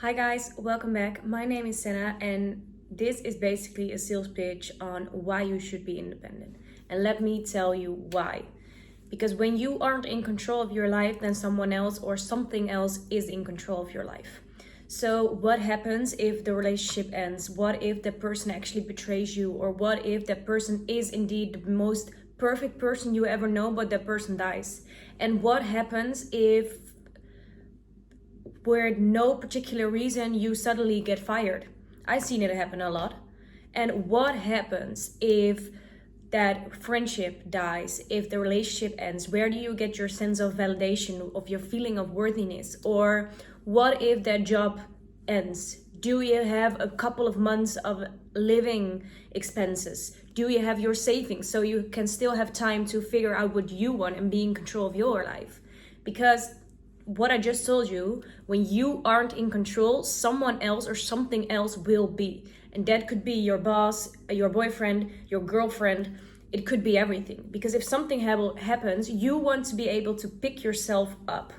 Hi guys, welcome back. My name is Senna and this is basically a sales pitch on why you should be independent. And let me tell you why. Because when you aren't in control of your life, then someone else or something else is in control of your life. So what happens if the relationship ends? What if the person actually betrays you? Or what if that person is indeed the most perfect person you ever know, but that person dies? And what happens if where no particular reason you suddenly get fired? I've seen it happen a lot. And what happens if that friendship dies, if the relationship ends? Where do you get your sense of validation, of your feeling of worthiness? Or what if that job ends? Do you have a couple of months of living expenses? Do you have your savings so you can still have time to figure out what you want and be in control of your life? Because what I just told you, when you aren't in control, someone else or something else will be. And that could be your boss, your boyfriend, your girlfriend. It could be everything. Because if something happens, you want to be able to pick yourself up.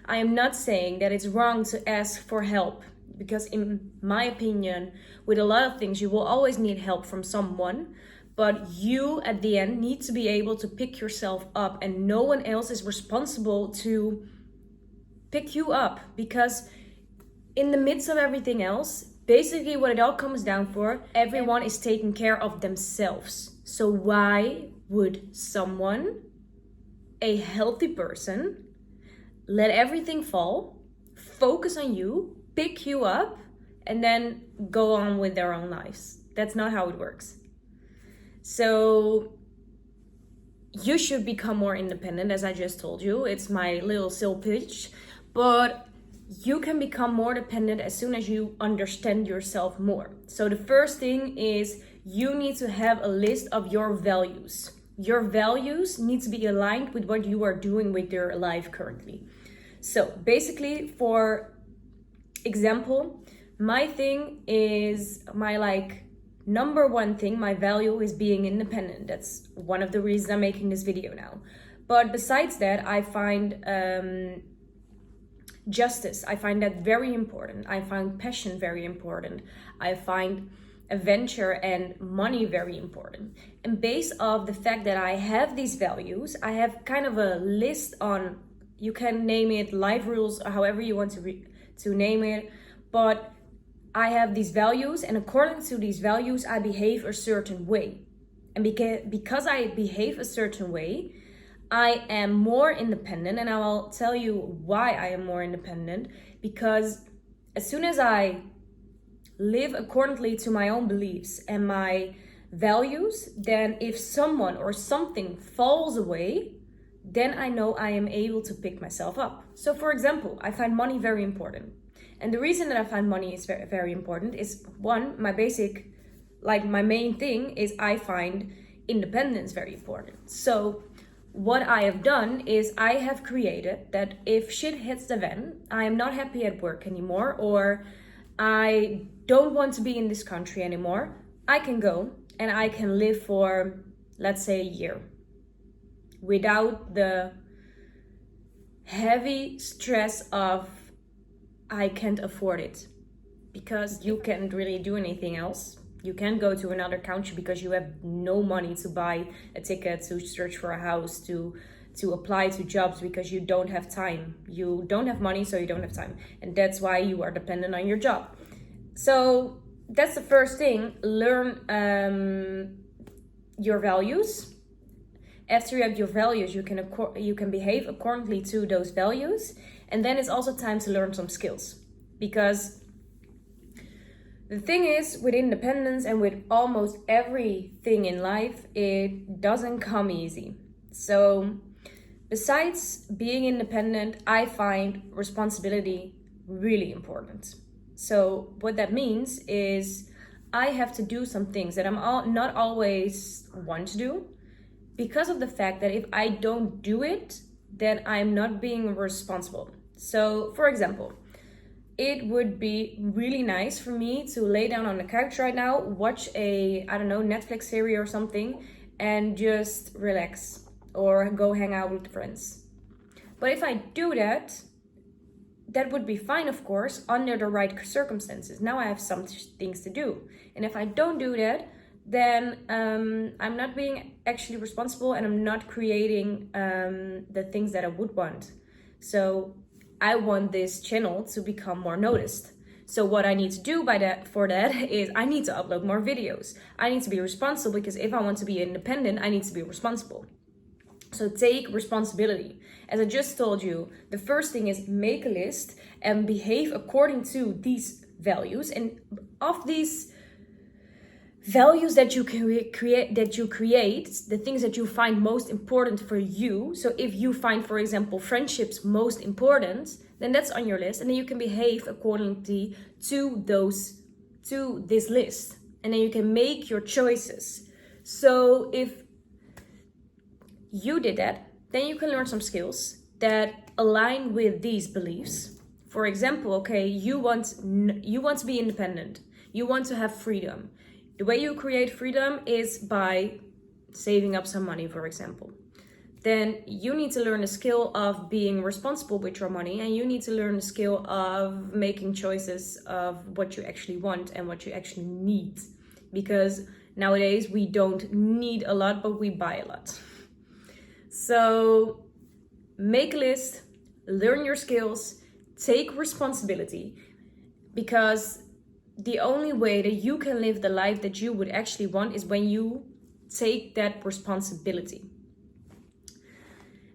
I am not saying that it's wrong to ask for help, because in my opinion, with a lot of things, you will always need help from someone. But you, at the end, need to be able to pick yourself up, and no one else is responsible to pick you up. Because in the midst of everything else, basically what it all comes down for, everyone is taking care of themselves. So why would someone, a healthy person, let everything fall, focus on you, pick you up, and then go on with their own lives? That's not how it works. So you should become more independent, as I just told you. It's my little sales pitch. But you can become more dependent as soon as you understand yourself more. So the first thing is you need to have a list of your values. Your values need to be aligned with what you are doing with your life currently. So basically, for example, my thing is my number one thing, my value is being independent. That's one of the reasons I'm making this video now. But besides that, I find justice, I find that very important. I find passion very important. I find adventure and money very important. And based off the fact that I have these values, I have kind of a list on, you can name it life rules, or however you want to name it, but I have these values, and according to these values, I behave a certain way. And because I behave a certain way, I am more independent, and I will tell you why I am more independent. Because as soon as I live accordingly to my own beliefs and my values, then if someone or something falls away, then I know I am able to pick myself up. So for example, I find money very important. And the reason that I find money is very, very important is, one, my main thing is I find independence very important. So what I have done is I have created that if shit hits the fan, I am not happy at work anymore, or I don't want to be in this country anymore, I can go and I can live for, let's say, a year without the heavy stress of I can't afford it. Because you can't really do anything else. You can't go to another country because you have no money to buy a ticket, to search for a house, to apply to jobs, because you don't have time. You don't have money, so you don't have time. And that's why you are dependent on your job. So that's the first thing. Learn your values. After you have your values, you can behave accordingly to those values. And then it's also time to learn some skills. Because the thing is, with independence and with almost everything in life, it doesn't come easy. So besides being independent, I find responsibility really important. So what that means is I have to do some things that I'm not always want to do, because of the fact that if I don't do it, then I'm not being responsible. So for example, it would be really nice for me to lay down on the couch right now, watch a, I don't know, Netflix series or something, and just relax or go hang out with friends. But if I do that, that would be fine, of course, under the right circumstances. Now I have some things to do. And if I don't do that, then I'm not being actually responsible, and I'm not creating the things that I would want. So I want this channel to become more noticed. So what I need to do for that is I need to upload more videos. I need to be responsible, because if I want to be independent, I need to be responsible. So take responsibility. As I just told you, the first thing is make a list and behave according to these values. And of these values that you can create, the things that you find most important for you. So if you find, for example, friendships most important, then that's on your list, and then you can behave accordingly to this list, and then you can make your choices. So if you did that, then you can learn some skills that align with these beliefs. For example, okay, you want to be independent. You want to have freedom. The way you create freedom is by saving up some money, for example. Then you need to learn the skill of being responsible with your money, and you need to learn the skill of making choices of what you actually want and what you actually need. Because nowadays we don't need a lot, but we buy a lot. So make a list, learn your skills, take responsibility, because the only way that you can live the life that you would actually want is when you take that responsibility.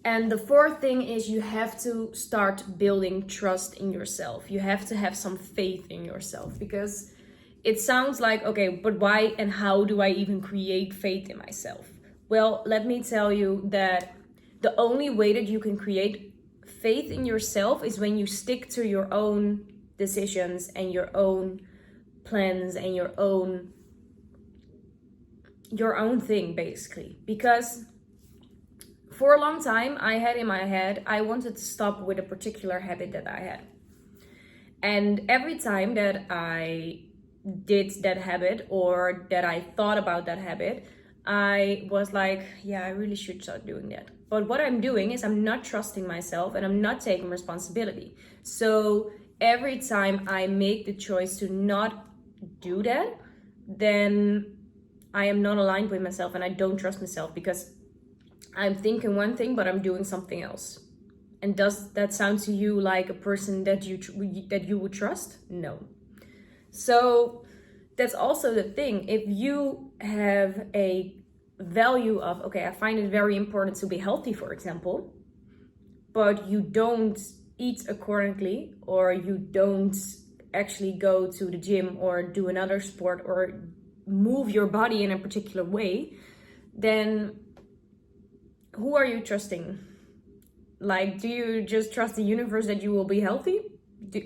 And the fourth thing is you have to start building trust in yourself. You have to have some faith in yourself, because it sounds like, okay, but why and how do I even create faith in myself? Well, let me tell you that the only way that you can create faith in yourself is when you stick to your own decisions and your own plans and your own thing, basically. Because for a long time, I had in my head, I wanted to stop with a particular habit that I had. And every time that I did that habit, or that I thought about that habit, I was like, yeah, I really should start doing that. But what I'm doing is I'm not trusting myself, and I'm not taking responsibility. So every time I make the choice to not do that, then I am not aligned with myself, and I don't trust myself, because I'm thinking one thing, but I'm doing something else. And does that sound to you like a person that you would trust? No. So that's also the thing. If you have a value of, okay, I find it very important to be healthy, for example, but you don't eat accordingly, or you don't actually go to the gym or do another sport or move your body in a particular way, then who are you trusting? Like, do you just trust the universe that you will be healthy?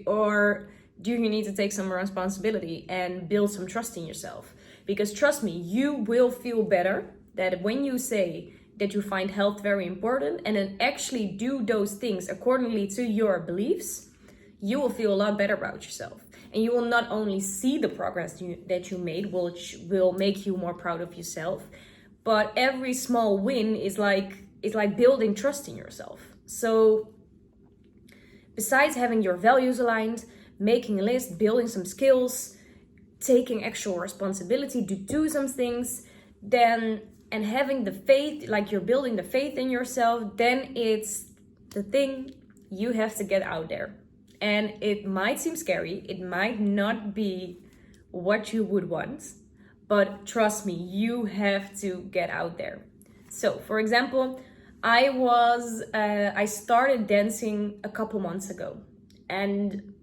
Or do you need to take some responsibility and build some trust in yourself? Because trust me, you will feel better that when you say that you find health very important and then actually do those things accordingly to your beliefs, you will feel a lot better about yourself. And you will not only see the progress that you made, which will make you more proud of yourself, but every small win is like building trust in yourself. So besides having your values aligned, making a list, building some skills, taking actual responsibility to do some things, then, and having the faith, like you're building the faith in yourself, then it's the thing you have to get out there. And it might seem scary, it might not be what you would want, but trust me, you have to get out there. So, for example, I started dancing a couple months ago, and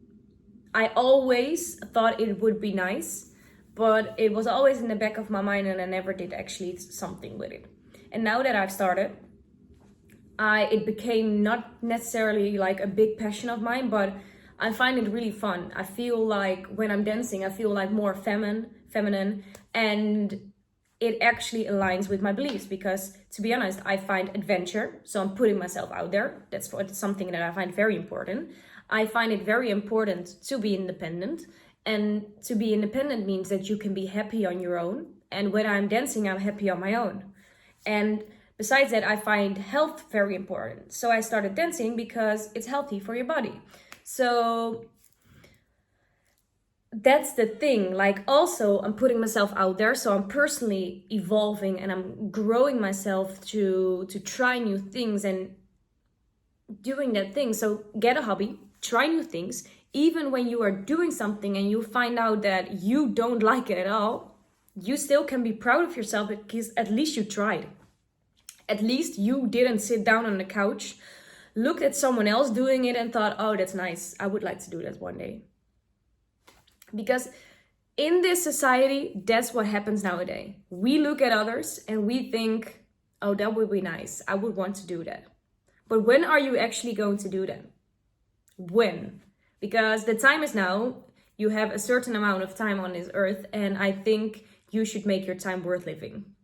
I always thought it would be nice, but it was always in the back of my mind, and I never did actually something with it. And now that I've started, it became not necessarily like a big passion of mine, but I find it really fun. I feel like when I'm dancing, I feel like more feminine, and it actually aligns with my beliefs, because to be honest, I find adventure, so I'm putting myself out there. That's something that I find very important. I find it very important to be independent, and to be independent means that you can be happy on your own. And when I'm dancing, I'm happy on my own. And besides that, I find health very important. So I started dancing because it's healthy for your body. So that's the thing. Like, also, I'm putting myself out there, so I'm personally evolving and I'm growing myself to try new things and doing that thing. So get a hobby, try new things. Even when you are doing something and you find out that you don't like it at all, you still can be proud of yourself because at least you tried. At least you didn't sit down on the couch, looked at someone else doing it and thought, oh, that's nice, I would like to do that one day. Because in this society, that's what happens nowadays. We look at others and we think, oh, that would be nice, I would want to do that. But when are you actually going to do that? When? Because the time is now. You have a certain amount of time on this earth, and I think you should make your time worth living.